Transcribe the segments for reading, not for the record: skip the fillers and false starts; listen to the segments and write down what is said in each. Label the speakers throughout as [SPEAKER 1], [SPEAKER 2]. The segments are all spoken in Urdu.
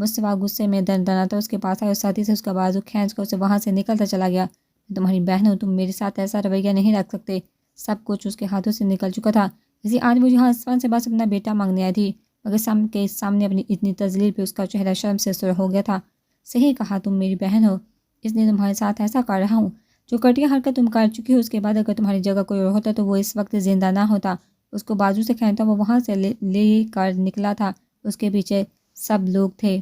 [SPEAKER 1] مصطفیٰ غصے میں دندناتا اس کے پاس آیا اور ساتھی سے اس کا بازو کھینچ کر اسے وہاں سے نکلتا چلا گیا۔ میں تمہاری بہن ہوں، تم میرے ساتھ ایسا رویہ نہیں رکھ سکتے۔ سب کچھ اس کے ہاتھوں سے نکل چکا تھا۔ اسی آج وہ یہاں اسفند سے بس اپنا بیٹا مانگنے آئی تھی، مگر سب کے سامنے اپنی اتنی تذلیل پہ اس کا چہرہ شرم سے سرخ ہو گیا تھا۔ صحیح کہا، تم میری بہن ہو، اس لیے تمہارے ساتھ ایسا کر رہا ہوں۔ جو گھٹیا حرکت تم کر چکی ہو، اس کے بعد اگر تمہاری جگہ کوئی اور ہوتا تو وہ اس وقت زندہ نہ ہوتا۔ اس کو بازو سے کھینچتا وہ وہاں سے لے کر نکلا تھا۔ اس کے پیچھے سب لوگ تھے۔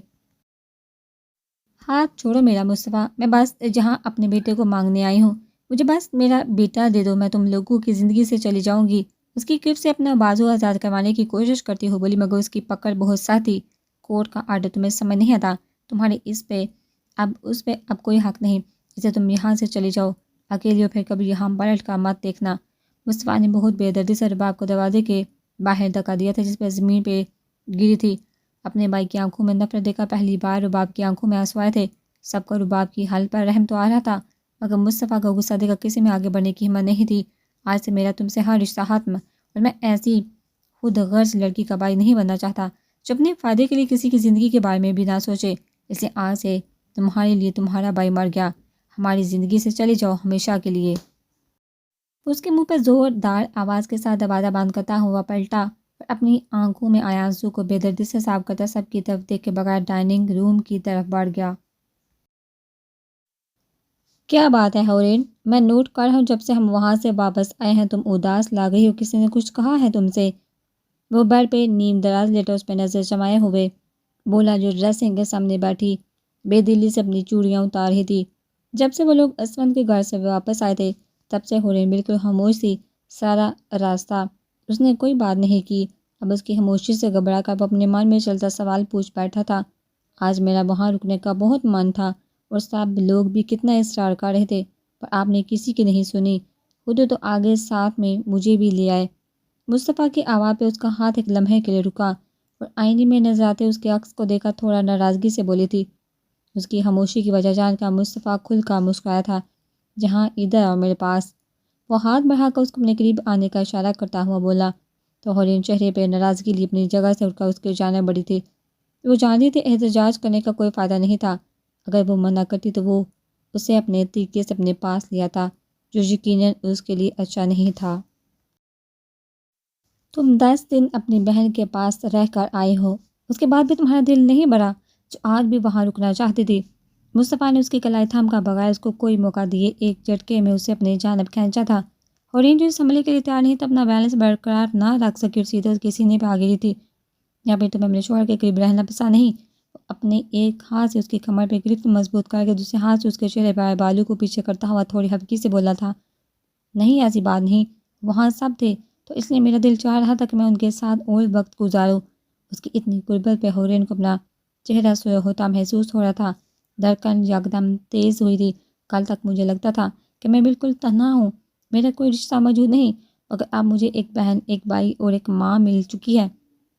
[SPEAKER 1] ہاتھ چھوڑو میرا مصطفیٰ، میں بس جہاں اپنے بیٹے کو مانگنے آئی ہوں، مجھے بس میرا بیٹا دے دو، میں تم لوگوں کی زندگی سے چلی جاؤں گی۔ اس کی گرفت سے اپنا بازو آزاد کروانے کی کوشش کرتی ہو بولی، مگر اس کی پکڑ بہت سخت تھی۔ کورٹ کا آرڈر تمہیں سمجھ نہیں آتا، تمہارے اس پہ اب کوئی حق نہیں، اسے تم یہاں سے چلی جاؤ، اکیلی ہو، پھر کبھی یہاں پلٹ کر مت دیکھنا۔ مصطفیٰ نے بہت بے دردی سے رباب کو دروازے کے باہر دھکا دیا تھا جس پہ زمین پہ گری تھی۔ اپنے بھائی کی آنکھوں میں نفرت دیکھا پہلی بار رباب کی آنکھوں میں آنسو آئے تھے۔ سب کو رباب کی حال پر رحم تو آ رہا تھا، مگر مصطفیٰ کا غصہ دیکھا کسی میں آگے بڑھنے کی ہمت نہیں تھی۔ آج سے میرا تم سے ہر رشتہ ختم، اور میں ایسی خود غرض لڑکی کا بھائی نہیں بننا چاہتا جو اپنے فائدے کے لیے کسی کی زندگی کے بارے میں بھی نہ سوچے۔ اس لیے آج سے تمہارے لیے تمہارا بھائی مر گیا، ہماری زندگی سے چلی جاؤ ہمیشہ کے لیے۔ اس کے منہ پر زوردار آواز کے ساتھ دروازہ بند کرتا ہوا پلٹا اور اپنی آنکھوں میں آیا آنسو کو بے دردی سے صاف کرتا سب کی طرف دیکھ کے بغیر ڈائننگ روم کی طرف بڑھ گیا۔ کیا بات ہے ہورین، میں نوٹ کر رہا ہوں جب سے ہم وہاں سے واپس آئے ہیں تم اداس لگ رہی ہو، کسی نے کچھ کہا ہے تم سے؟ وہ بیڈ پہ نیم دراز لیٹا اس پہ نظر جمائے ہوئے بولا جو ڈریسنگ کے سامنے بیٹھی بے دلی سے اپنی چوڑیاں اتار رہی تھی۔ جب سے وہ لوگ اسفند کے گھر سے واپس آئے تھے تب سے ہورین بالکل خاموش تھی۔ سارا راستہ اس نے کوئی بات نہیں کی۔ اب اس کی خاموشی سے گھبرا کر وہ اپنے من میں چلتا سوال پوچھ بیٹھا تھا، آج میرا وہاں رکنے کا بہت من تھا اور سب لوگ بھی کتنا اصرار کر رہے تھے، پر آپ نے کسی کی نہیں سنی، خود تو آگے ساتھ میں مجھے بھی لے آئے۔ مصطفیٰ کی آواز پہ اس کا ہاتھ ایک لمحے کے لیے رکا اور آئینے میں نظر آتے اس کے عکس کو دیکھا تھوڑا ناراضگی سے بولی تھی۔ اس کی خاموشی کی وجہ جان کر مصطفیٰ کھل کر مسکرایا تھا، جہاں ادھر اور میرے پاس۔ وہ ہاتھ بڑھا کر اس کو اپنے قریب آنے کا اشارہ کرتا ہوا بولا تو ہورین چہرے پہ ناراضگی لی اپنی جگہ سے اٹھ کر اس کی جانب بڑھی تھی۔ وہ جانتی تھی احتجاج کرنے کا کوئی فائدہ نہیں تھا، اگر وہ منع کرتی تو وہ اسے اپنے طریقے سے اپنے پاس لیا تھا، جو یقیناً اس کے لیے اچھا نہیں تھا۔ تم 10 دن اپنی بہن کے پاس رہ کر آئے ہو، اس کے بعد بھی تمہارا دل نہیں بھرا جو آج بھی وہاں رکنا چاہتی تھی؟ مصطفیٰ نے اس کی کلائی تھام کا بغیر اس کو کوئی موقع دیے ایک جھٹکے میں اسے اپنے جانب کھینچا تھا۔ ہورین جو سنبھلنے کے لیے تیار نہیں تھا، اپنا بیلنس برقرار نہ رکھ سکی اور سیدھے اس کے سینے پہ آ گری تھی۔ یا پھر تمہیں اپنے شوہر کے قریب رہنا پسند نہیں؟ اپنے ایک ہاتھ سے اس کی کمر پہ گرفت مضبوط کر کے دوسرے ہاتھ سے اس کے چہرے پر بالوں کو پیچھے کرتا ہوا تھوڑی ہلکی سے بولا تھا، نہیں ایسی بات نہیں، وہاں سب تھے تو اس لیے میرا دل چاہ رہا تھا کہ میں ان کے ساتھ اور وقت گزاروں۔ اس کی اتنی قربت پہ ہورین کو اپنا چہرہ سویا ہوتا محسوس ہو رہا تھا۔ دھڑکن یکدم تیز ہوئی تھی۔ کل تک مجھے لگتا تھا کہ میں بالکل تنہا ہوں، میرا کوئی رشتہ موجود نہیں، مگر اب مجھے ایک بہن، ایک بھائی اور ایک ماں مل چکی ہے،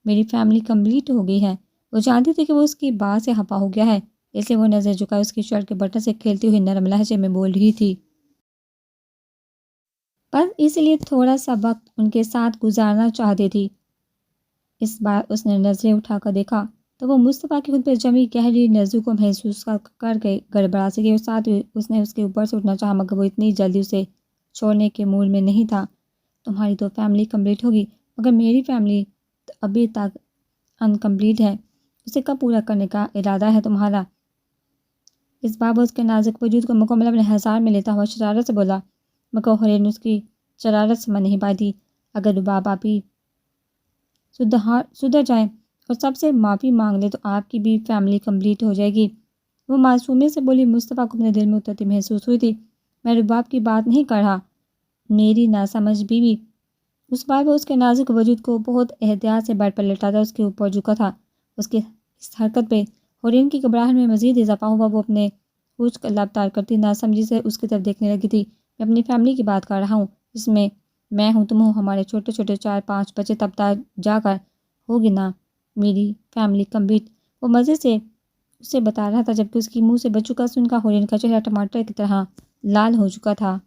[SPEAKER 1] میری فیملی کمپلیٹ ہو گئی ہے۔ وہ جانتی تھی کہ وہ اس کی بات سے خفا ہو گیا ہے، اس لیے وہ نظر جھکائے اس کی شرٹ کے بٹن سے کھیلتی ہوئی نرم لہجے میں بول رہی تھی، بس اس لیے تھوڑا سا وقت ان کے ساتھ گزارنا چاہتی تھی۔ اس بار اس نے نظریں اٹھا کر دیکھا تو وہ مصطفیٰ کی خود پہ جمی گہری نظروں کو محسوس کر کے گڑبڑا سی گئی اور ساتھ ہی اس نے اس کے اوپر سے اٹھنا چاہا، مگر وہ اتنی جلدی اسے چھوڑنے کے موڈ میں نہیں تھا۔ تمہاری تو فیملی کمپلیٹ ہوگی، مگر میری فیملی تو ابھی تک انکمپلیٹ ہے، اسے کب پورا کرنے کا ارادہ ہے تمہارا؟ اس بار وہ اس کے نازک وجود کو مکمل اپنے ہزار میں لیتا ہوا شرارت سے بولا، مگر ہورین اس کی شرارت سمجھ نہیں پائی تھی۔ اگر رباب آپی سدھر جائیں اور سب سے معافی مانگ لے تو آپ کی بھی فیملی کمپلیٹ ہو جائے گی، وہ معصومیت سے بولی۔ مصطفیٰ کو اپنے دل میں اترتی محسوس ہوئی تھی، میں رباب کی بات نہیں کر رہا، میری ناسمجھ بیوی۔ اس بار وہ اس کے نازک وجود کو بہت احتیاط سے بیڈ پر لٹاتا اس کے اوپر جھکا تھا۔ اس کی اس حرکت پہ ہورین کی گھبراہٹ میں مزید اضافہ ہوا۔ وہ اپنے ہوش کا لب تار کرتی ناسمجھی سے اس کی طرف دیکھنے لگی تھی۔ میں اپنی فیملی کی بات کر رہا ہوں، جس میں میں ہوں، تم ہو، ہمارے چھوٹے چھوٹے 4-5 بچے، تب تک جا کر ہوگی نا میری فیملی کمپلیٹ۔ وہ مزے سے اسے بتا رہا تھا جبکہ اس کی منہ سے بچوں کا سن کر ہورین کا چہرہ ٹماٹر کی طرح لال ہو چکا تھا،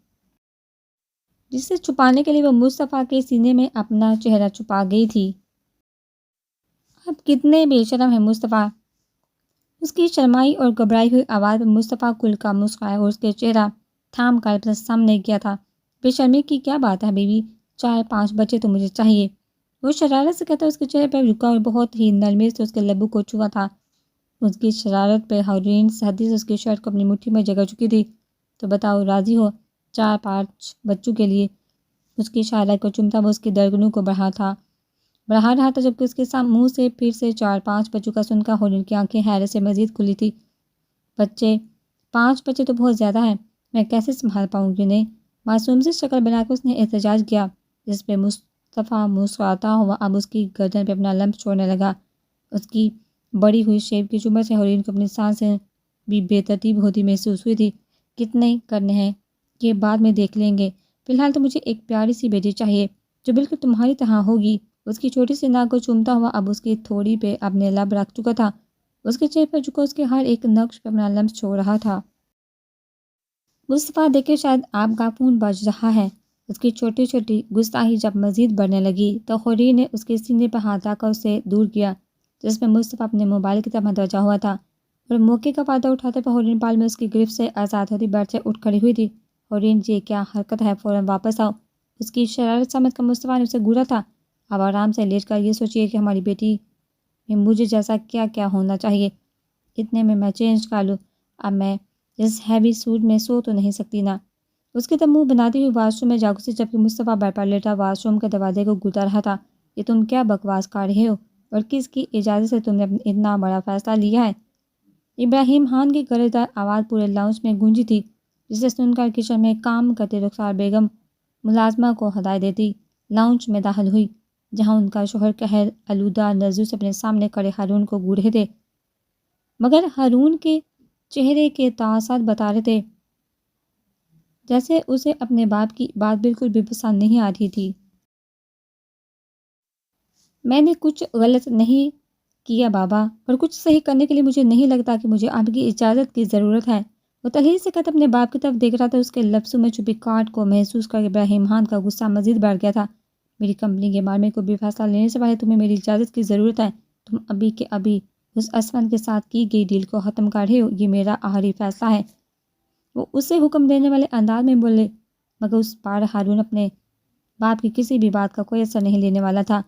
[SPEAKER 1] جسے چھپانے کے لیے وہ مصطفیٰ کے سینے میں اپنا چہرہ چھپا گئی تھی۔ اب کتنے بے شرم ہیں مصطفیٰ، اس کی شرمائی اور گھبرائی ہوئی آواز میں مصطفیٰ کل کا مسکرایا اور اس کے چہرہ تھام کر اپنے سامنے کیا تھا۔ بے شرمی کی کیا بات ہے بیوی، 4-5 بچے تو مجھے چاہیے، وہ شرارت سے کہتا اس کے چہرے پر رکا اور بہت ہی نرمی سے اس کے لبوں کو چھوا تھا۔ اس کی شرارت پہ حورین سہتی سے اس کی شرٹ کو اپنی مٹھی میں جگہ چکی تھی۔ تو بتاؤ راضی ہو 4-5 بچوں کے لیے؟ اس کی شاعرہ کو چمتا وہ اس کی درگنوں کو بڑھا رہا تھا جبکہ اس کے منہ سے پھر سے 4-5 بچوں کا سن کر حورین کی آنکھیں حیرت سے مزید کھلی تھی۔ 5 بچے تو بہت زیادہ ہیں، میں کیسے سنبھال پاؤں گی انہیں؟ معصوم سی شکل بنا کر اس نے احتجاج کیا، جس پہ مصطفیٰ مسکراتا ہوا اب اس کی گردن پہ اپنا لمس چھوڑنے لگا۔ اس کی بڑی ہوئی شیب کی چمر سے حورین کو اپنی سانسیں بھی بے ترتیب ہوتی محسوس ہوئی تھی۔ کتنے کرنے ہیں یہ بعد میں دیکھ لیں گے، فی الحال تو مجھے ایک پیاری سی بیٹی چاہیے جو بالکل تمہاری طرح ہوگی۔ اس کی چھوٹی سی ناک کو چومتا ہوا اب اس کی تھوڑی پہ اپنے لب رکھ چکا تھا، اس کے چہرے پر جھکا اس کے ہر ایک نقش پہ اپنا لمس چھوڑ رہا تھا۔ مصطفیٰ دیکھے شاید آپ کا فون بج رہا ہے۔ اس کی چھوٹی چھوٹی گستاخی جب مزید بڑھنے لگی تو حورین نے اس کے سینے پر ہاتھ رکھ کر اسے دور کیا، جس میں مصطفیٰ اپنے موبائل کی طرف متوجہ ہوا تھا اور موقع کا فائدہ اٹھاتے پر حورین پال میں اس کی گرفت سے آزاد ہوتی بیٹھ سے اٹھ کھڑی ہوئی تھی۔ حورین یہ کیا حرکت ہے، فوراً واپس آؤ۔ اس کی شرارت سمجھ کر مصطفیٰ نے اسے گھورا تھا۔ اب آرام سے لیٹ کر یہ سوچیے کہ ہماری بیٹی میں مجھے جیسا کیا کیا ہونا چاہیے، اتنے میں چینج کر لوں، اب میں اس ہیوی سوٹ میں سو تو نہیں سکتی نا۔ اس کی تب منہ بناتی ہوئی واش روم میں جا گھسی جبکہ مصطفیٰ بیڈ پر لیٹا واش روم کے دروازے کو گھوتا رہا تھا۔ یہ تم کیا بکواس کر رہے ہو اور کس کی اجازت سے تم نے اتنا بڑا فیصلہ لیا ہے؟ ابراہیم خان کی گرجدار آواز پورے لاؤنج میں گونجی تھی، جسے سن کر کچن میں کام کرتی رخسار بیگم ملازمہ کو ہدایت دیتی لاؤنج میں داخل ہوئی، جہاں ان کا شوہر قہر آلودہ نظروں سے اپنے سامنے کھڑے ہارون کو گھور رہے تھے، مگر ہارون کے چہرے کے تاثرات بتا رہے تھے جیسے اسے اپنے باپ کی بات بالکل بھی پسند نہیں آ رہی تھی۔ میں نے کچھ غلط نہیں کیا بابا، اور کچھ صحیح کرنے کے لیے مجھے نہیں لگتا کہ مجھے آپ کی اجازت کی ضرورت ہے۔ وہ تلخی سے کہتے اپنے باپ کی طرف دیکھ رہا تھا، اس کے لفظوں میں چھپی کاٹ کو محسوس کر ابراہیم خان کا غصہ مزید بڑھ گیا تھا۔ میری کمپنی کے بارے میں کوئی بھی فیصلہ لینے سے پہلے تمہیں میری اجازت کی ضرورت ہے۔ تم ابھی کے ابھی اس اسفند کے ساتھ کی گئی ڈیل کو ختم کر رہے ہو، یہ میرا آخری فیصلہ ہے۔ وہ اسے حکم دینے والے انداز میں بولے، مگر اس بار ہارون اپنے باپ کی کسی بھی بات کا کوئی اثر نہیں لینے والا تھا۔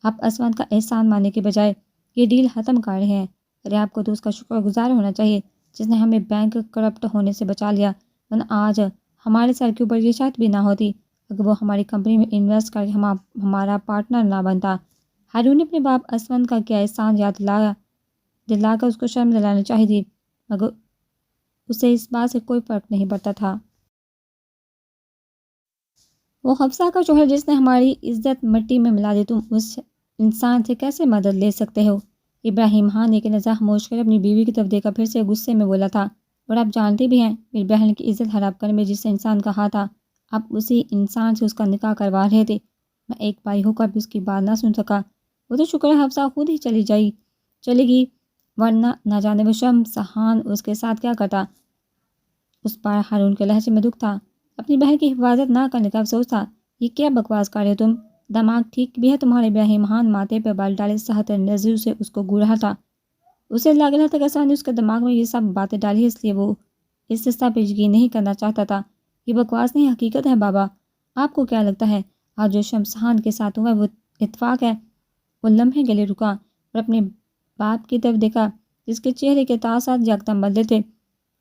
[SPEAKER 1] آپ اسفند کا احسان ماننے کے بجائے یہ ڈیل ختم کر رہے ہیں، ارے آپ کو تو اس کا شکر گزار ہونا چاہیے جس نے ہمیں بینک کرپٹ ہونے سے بچا لیا، ورنہ آج ہمارے سر کے اوپر یہ شرط بھی نہ ہوتی اگر وہ ہماری کمپنی میں انویسٹ کر کے ہمارا پارٹنر نہ بنتا۔ ہارون نے اپنے باپ اسفند کا کیا احسان یاد دلا کر اس کو شرم دلانا چاہی تھی، مگر اسے اس بات سے کوئی فرق نہیں پڑتا تھا۔ وہ حفصہ کا شوہر جس نے ہماری عزت مٹی میں ملا دی، تم اس انسان سے کیسے مدد لے سکتے ہو؟ ابراہیم خان نے ایک نظر خاموش کر اپنی بیوی کی طرف دیکھا، پھر سے غصے میں بولا تھا، اور آپ جانتے بھی ہیں میری بہن کی عزت خراب کرنے میں جس انسان کا ہاتھ تھا، آپ اسی انسان سے اس کا نکاح کروا رہے تھے۔ میں ایک بھائی ہو کر بھی اس کی بات نہ سن سکا۔ وہ تو شکر ہے حفصہ خود ہی چلے گی، ورنہ نہ جانے وہ شمسان اس کے ساتھ کیا کرتا۔ اس پر ہارون کے لہجے میں دکھ تھا، اپنی بہن کی حفاظت نہ کرنے کا افسوس تھا۔ یہ کیا بکواس کر رہے ہو تم؟ دماغ ٹھیک بھی ہے تمہارے؟ ابراہیم خان ماتھے پہ بال ڈالے سخت نظروں سے اس کو گھور رہا تھا۔ اسے لگ رہا تھا کہ اسفند نے اس کے دماغ میں یہ سب باتیں ڈالی، اس لیے وہ اس سب پہ یقین نہیں کرنا چاہتا تھا۔ یہ بکواس نہیں، حقیقت ہے بابا۔ آپ کو کیا لگتا ہے آج جو شمسان کے ساتھ ہوا وہ اتفاق ہے؟ وہ لمحے کے لیے رکا اور اپنے باپ کی طرف دیکھا جس کے چہرے کے تاثرات یکدم بدلے تھے۔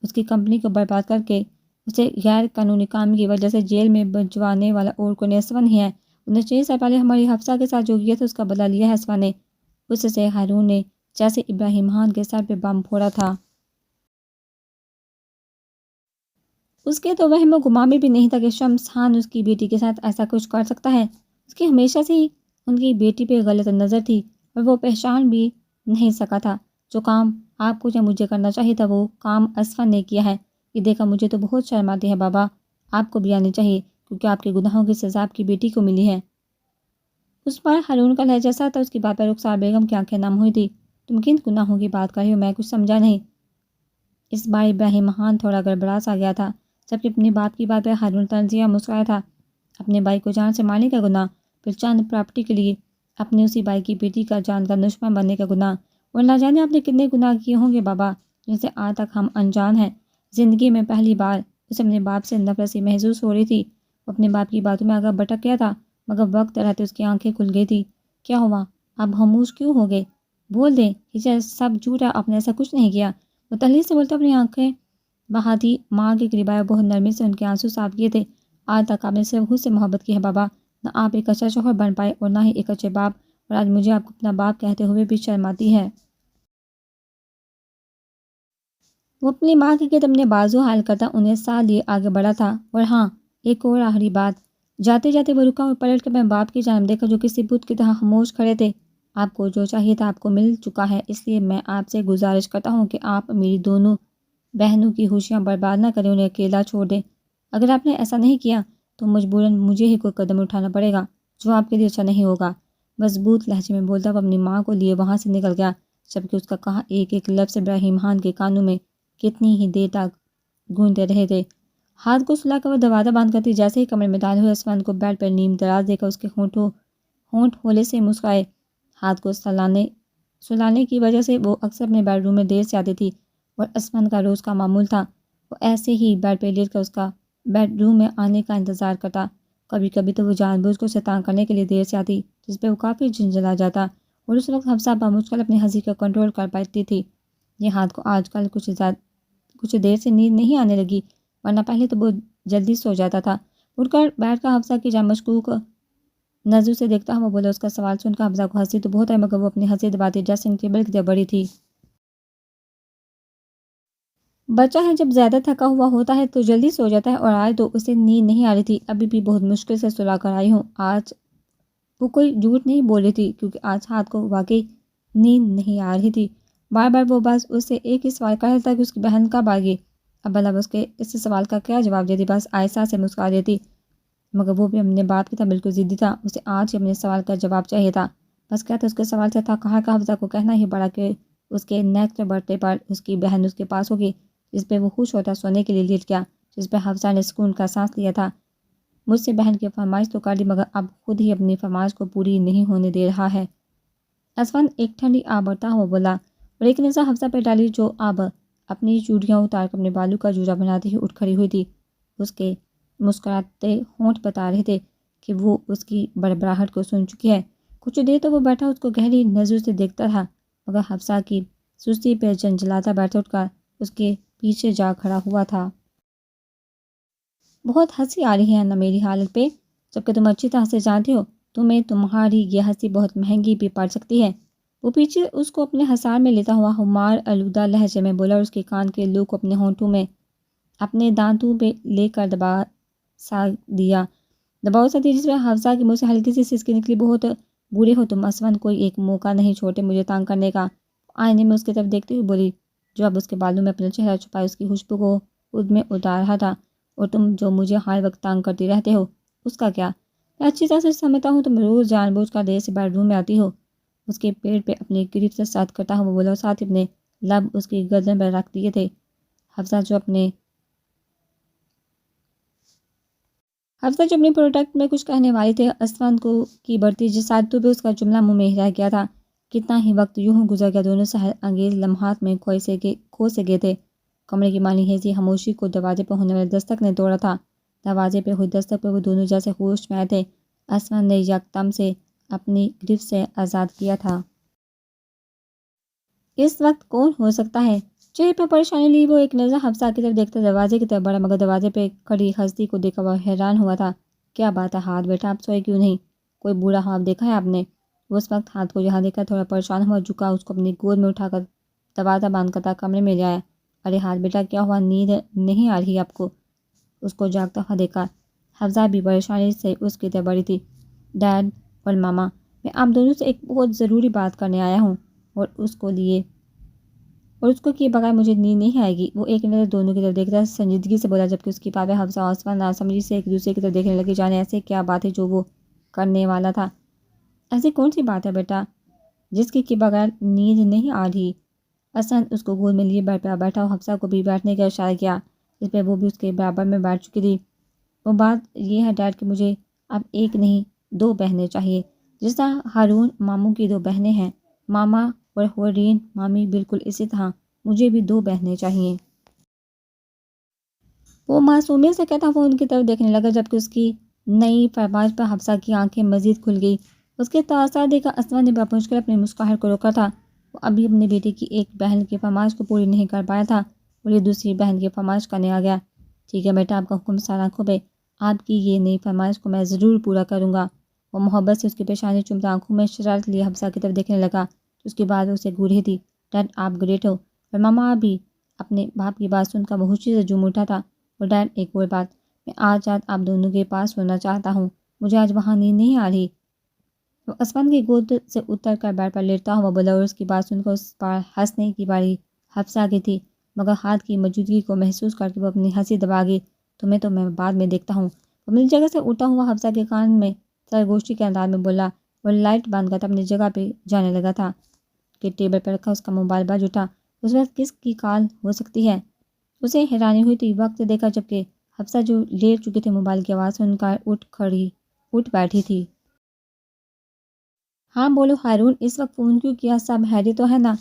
[SPEAKER 1] اس کی کمپنی کو برباد کر کے اسے غیر قانونی کام کی وجہ سے جیل میں بھجوانے والا اور کوئی اسفند نہیں ہے۔ انہوں نے 6 سال پہلے ہماری حفصہ کے ساتھ جو کیا تھا اس کا بدلہ لیا ہے اسفند نے۔ اس سے ہارون نے جیسے ابراہیم خان کے سر پہ بم پھوڑا تھا۔ اس کے تو وہم و گمان میں بھی نہیں تھا کہ شمسان اس کی بیٹی کے ساتھ ایسا کچھ کر سکتا ہے۔ اس کی ہمیشہ سے ہی ان کی بیٹی پہ غلط نظر تھی اور وہ پہچان بھی نہیں سکا تھا۔ جو کام آپ کو یا مجھے کرنا چاہیے تھا وہ کام اسفند نے کیا ہے۔ یہ دیکھا مجھے تو بہت شرم آتی ہے بابا، آپ کو بھی آنی چاہیے کیونکہ آپ کے گناہوں کی سزا آپ کی بیٹی کو ملی ہے۔ اس پر ہارون کا لہجہ سا تھا، اس کی بات پر رخسار بیگم کی آنکھیں نم ہوئی تھی۔ تم کن گناہوں کی بات کر رہی ہو؟ میں کچھ سمجھا نہیں۔ اس بار ابراہیم خان تھوڑا گڑبڑا سا گیا تھا، جبکہ اپنی باپ کی بات پہ ہارون تنزیہ مسکرایا تھا۔ اپنے بھائی کو جان سے مارنے کا گناہ، پھر چند پراپرٹی کے لیے اپنے اسی بھائی کی بیٹی کا جان کا دشمن بننے کا گناہ، اور نہ جانے آپ نے کتنے گناہ کیے ہوں گے بابا جن سے آج تک ہم انجان ہیں۔ زندگی میں پہلی بار اسے اپنے باپ سے نفرت سی محسوس ہو رہی تھی۔ وہ اپنے باپ کی باتوں میں آگے بھٹک گیا تھا، مگر وقت رہتے اس کی آنکھیں کھل گئی تھی۔ کیا ہوا؟ اب خاموش کیوں ہو گئے؟ بول دیں کہ سب جھوٹا، آپ نے ایسا کچھ نہیں کیا۔ وہ تحلیل سے بولتا اپنی آنکھیں بہا دی، ماں کے قریب آیا، بہت نرمی سے ان کے آنسو صاف کیے تھے۔ آج تک آپ نے صرف خود سے محبت کی ہے بابا، نہ آپ ایک اچھا شوہر بن پائے اور نہ ہی ایک اچھے باپ، اور آج مجھے آپ کو اپنا باپ کہتے ہوئے بھی شرم آتی ہے۔ وہ اپنی ماں کے گرد اپنے بازو حائل کرتا انہیں ساتھ لیے آگے بڑھا تھا۔ اور ہاں، ایک اور آخری بات۔ جاتے جاتے وہ رکا اور پلٹ کر اپنے باپ کی جانب دیکھا جو کسی بت کی طرح خاموش کھڑے تھے۔ آپ کو جو چاہیے تھا آپ کو مل چکا ہے، اس لیے میں آپ سے گزارش کرتا ہوں کہ آپ میری دونوں بہنوں کی خوشیاں برباد نہ کریں، انہیں اکیلا چھوڑ دیں۔ اگر آپ نے ایسا نہیں کیا تو مجبوراً مجھے ہی کوئی قدم اٹھانا پڑے گا جو آپ کے لیے اچھا نہیں ہوگا۔ مضبوط لہجے میں بولتا وہ اپنی ماں کو لیے وہاں سے نکل گیا، جبکہ اس کا کہا ایک ایک لفظ ابراہیم خان کے کانوں میں کتنی ہی دیر تک گونجتے رہے تھے۔ ہاتھ کو سلا کر وہ دروازہ بند کرتی، جیسے ہی کمرے میں داخل ہوئے اسفند کو بیڈ پر نیم دراز دے کر اس کے ہونٹ ہولے سے مسکرائے۔ ہاتھ کو سلانے کی وجہ سے وہ اکثر اپنے بیڈ روم میں دیر سے آتی تھی اور اسفند کا روز کا معمول تھا وہ ایسے ہی بیڈ پہ لیٹ کر اس کا بیڈ روم میں آنے کا انتظار کرتا۔ کبھی کبھی تو وہ جان بوجھ کو شیطان کرنے کے لیے دیر سے آتی، جس پہ وہ کافی جھنجھلا جاتا، اور اس وقت حفصہ بمشکل اپنی ہنسی کا کنٹرول کر پاتی تھی۔ یہ ہاتھ کو آج کل کچھ دیر سے نیند نہیں آنے لگی، ورنہ پہلے تو وہ جلدی سو جاتا تھا۔ اٹھ کر بیٹھ کر حفصہ کی جانب مشکوک نظر سے دیکھتا ہوا بولا۔ اس کا سوال سن کر حفصہ کو ہنسی تو بہت ہے، مگر وہ اپنی ہنسی دباتی ڈریسنگ ٹیبل کی طرف بڑھی تھی۔ بچہ ہے جب زیادہ تھکا ہوا ہوتا ہے تو جلدی سو جاتا ہے، اور آج تو اسے نیند نہیں آ رہی تھی۔ ابھی بھی بہت مشکل سے سلا کر آئی ہوں۔ آج وہ کوئی جھوٹ نہیں بول رہی تھی، کیونکہ آج ہاتھ کو واقعی نیند نہیں آ رہی تھی۔ بار بار وہ بس اس سے ایک ہی سوال کر رہا تھا کہ اس کی بہن کب آ گئی۔ اب بھلا اس کے اس سوال کا کیا جواب دیتی؟ بس آہستہ سے مسکرا دیتی، مگر وہ بھی اپنے باپ کی طرح بالکل ضدی تھا۔ اسے آج ہی اپنے سوال کا جواب چاہیے تھا۔ بس کیا تھا اس کے سوال سے تھا کہاں کا حفصہ کو کہنا ہی پڑا کہ اس کے نیکسٹ برتھ ڈے پر اس کی بہن اس کے پاس ہوگی، جس پہ وہ خوش ہوتا سونے کے لیے لیٹ گیا، جس پہ حفصہ نے سکون کا سانس لیا تھا۔ مجھ سے بہن کی فرمائش تو کر دی، مگر اب خود ہی اپنی فرمائش کو پوری نہیں ہونے دے رہا ہے۔ اسفند ایک ٹھنڈی آب بڑھتا ہوا بولا، اور ایک نظر حفصہ پہ ڈالی جو اب اپنی چوڑیاں اتار کر اپنے بالوں کا جوڑا بناتی ہوئی اٹھ کھڑی ہوئی تھی۔ اس کے مسکراتے ہونٹ بتا رہے تھے کہ وہ اس کی بڑبڑاہٹ کو سن چکی ہے۔ کچھ دیر تو وہ بیٹھا اس کو گہری نظر سے دیکھتا تھا، مگر حفصہ کی سستی پہ جھنجھلاتا بیٹھا اٹھ کر اس کے پیچھے جا کھڑا ہوا تھا۔ بہت ہنسی آ رہی ہے نا میری حالت پہ، جبکہ تم اچھی طرح سے جانتے ہو تمہیں تمہاری یہ ہنسی بہت مہنگی بھی پڑ سکتی ہے۔ وہ پیچھے اس کو اپنے حصار میں لیتا ہوا خمار آلودہ لہجے میں بولا، اور اس کے کان کے لو کو اپنے ہونٹوں میں اپنے دانتوں پہ لے کر دباؤ سا دیا، جس میں حفصہ کی منہ سے ہلکی سی سسکی نکلی۔ بہت برے ہو تم اسفند، کوئی ایک موقع نہیں چھوڑتے مجھے تانگ کرنے کا۔ آئینے میں اس کی طرف دیکھتے ہوئے بولی، جو اب اس کے بالوں میں اپنا چہرہ چھپائے اس کی خوشبو کو خود میں اتار رہا تھا۔ اور تم جو مجھے ہر وقت تانگ کرتی رہتے ہو، اس کا کیا؟ میں اچھی طرح سے سمجھتا ہوں تم روز جان بوجھ کر دیر سے بیڈ روم میں آتی ہو۔ اس کے پیٹ پہ اپنے قریب سے ساتھ کرتا ہوا بولا، اور ساتھ ہی اپنے لب اس کی گردن پر رکھ دیے تھے۔ حفصہ جو اپنی پروڈکٹ میں کچھ کہنے والی تھی، اسفند کو کی بڑھتی جسارتوں پہ اس کا جملہ منہ میں ہی رہ گیا تھا۔ کتنا ہی وقت یوں گزر گیا، دونوں سحر انگیز لمحات میں کھو سے گئے تھے۔ کمرے کی مالی ہیزی خاموشی کو دروازے پہ ہونے والے دستک نے توڑا تھا۔ دروازے پہ ہوئی دستک پہ وہ دونوں جیسے ہوش میں آئے تھے۔ اسفند نے یکدم سے اپنی گرفت سے آزاد کیا تھا۔ اس وقت کون ہو سکتا ہے؟ چہرے پر پریشانی لی وہ ایک نظر حفصہ کی طرف دیکھتا دروازے کی طرف بڑھا، مگر دروازے پہ کھڑی ہستی کو دیکھ کر وہ حیران ہوا تھا۔ کیا بات ہے ہاتھ بیٹا، آپ سوئے کیوں نہیں؟ کوئی برا خواب دیکھا ہے آپ نے؟ وہ اس وقت ہاتھ کو یہاں دیکھ کر تھوڑا پریشان ہوا، جھکا، اس کو اپنی گود میں اٹھا کر دروازہ بند کرتا کمرے میں لے آیا۔ ارے ہاتھ بیٹا کیا ہوا، نیند نہیں آ رہی آپ کو؟ اس کو جاگتا ہوا دیکھا حفصہ بھی پریشانی سے اس کی طرف بڑھی تھی۔ ڈیڈ اور ماما، میں آپ دونوں سے ایک بہت ضروری بات کرنے آیا ہوں، اور اس کو کیے بغیر مجھے نیند نہیں آئے گی۔ وہ ایک نظر دونوں کی طرف دیکھتا سنجیدگی سے بولا، جبکہ اس کی باتیں حفصہ اور اسفند ناسمجھی سے ایک دوسرے کی طرف دیکھنے لگی، جانے ایسے کیا بات ہے جو وہ کرنے والا تھا۔ ایسی کون سی بات ہے بیٹا جس کے بغیر نیند نہیں آ رہی؟ اسفند اس کو گود میں لیے بیٹھ پہ بیٹھا اور حفصہ کو بھی بیٹھنے کا اشارہ کیا، جس پہ وہ بھی اس کے برابر میں بیٹھ چکی تھی۔ وہ بات یہ ہے ڈیڈ کہ مجھے اب ایک نہیں 2 بہنیں چاہیے، جس طرح ہارون ماموں کی 2 بہنیں ہیں۔ ماما اور ہورین مامی بالکل اسی طرح، مجھے بھی 2 بہنیں چاہیے۔ وہ معصومیت سے کہتا وہ ان کی طرف دیکھنے لگا، جبکہ اس کی نئی فرمائش پر حفصہ کی آنکھیں مزید کھل گئی۔ اس کے تاثرات دیکھ کر اسما نے بڑھ کر اپنی مسکراہٹ کو روکا تھا۔ وہ ابھی اپنی بیٹی کی ایک بہن کی فرمائش کو پوری نہیں کر پایا تھا اور یہ دوسری بہن کی فرمائش کرنے آ گیا۔ ٹھیک ہے بیٹا، آپ کا حکم سارا کھبے، آپ کی یہ نئی فرمائش کو میں ضرور پورا کروں گا۔ وہ محبت سے اس کی پیشانی چومتا آنکھوں میں شرارت لیے حفصہ کی طرف دیکھنے لگا، اس کی بات اسے گو رہی تھی۔ ڈیڈ آپ گریٹ ہو۔ اور ماما بھی اپنے باپ کی بات سن کر وہ خوشی سے جھوم اٹھا تھا۔ اور ڈیڈ ایک اور بات، میں آج رات آپ دونوں کے پاس سونا چاہتا ہوں، مجھے آج وہاں نیند نہیں آ رہی۔ وہ اسمان کی گود سے اتر کر بیڈ پر لیٹتا ہوا بولا اور اس کی بات سن کر اس پر ہنسنے کی باری حفصہ کی تھی، مگر ہاتھ کی موجودگی کو محسوس کر کے وہ اپنی ہنسی دبا گئی۔ تمہیں تو میں بعد میں دیکھتا ہوں۔ وہ اپنی جگہ سے اٹھا ہوا حفصہ کے کان میں سرگوشی کے انداز میں بولا اور لائٹ بند کر اپنی جگہ پہ جانے لگا تھا کہ ٹیبل پر رکھا اس کا موبائل بج اٹھا۔ اس وقت کس کی کال ہو سکتی ہے؟ اسے حیرانی ہوئی تھی، وقت دیکھا جبکہ حفصہ جو لیٹ چکی تھی موبائل کی آواز سن کر اٹھ بیٹھی تھی۔ ہاں بولو ہارون، اس وقت فون کیوں کیا؟ سب خیریت تو ہے نا؟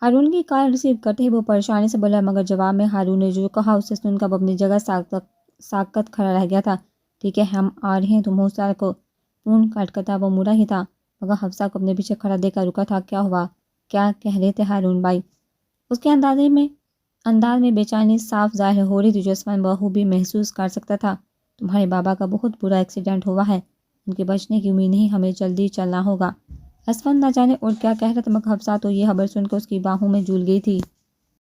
[SPEAKER 1] ہارون کی کال ریسیو کرتے ہی وہ پریشانی سے بولا، مگر جواب میں ہارون نے جو کہا اسے سن کر وہ اپنی جگہ ساکت کھڑا رہ گیا تھا۔ ٹھیک ہے، ہم آ رہے ہیں، تم حوصلہ کو۔ فون کٹ کرتا وہ مڑا ہی تھا، مگر حفصہ کو اپنے پیچھے کھڑا دیکھ کر رکا تھا۔ کیا ہوا؟ کیا کہہ رہے تھے ہارون بھائی؟ اس کے انداز میں بے چینی صاف ظاہر ہو رہی تھی، جو اسمان بخوبی محسوس کر سکتا تھا۔ تمہارے بابا کا بہت برا ایکسیڈنٹ ہوا ہے، ان کے بچنے کی امید نہیں، ہمیں جلدی چلنا ہوگا۔ اسفند نہ جانے اور کیا کہہ رہا تھا، مگر حفصہ تو یہ خبر سن کر اس کی باہوں میں جھول گئی تھی۔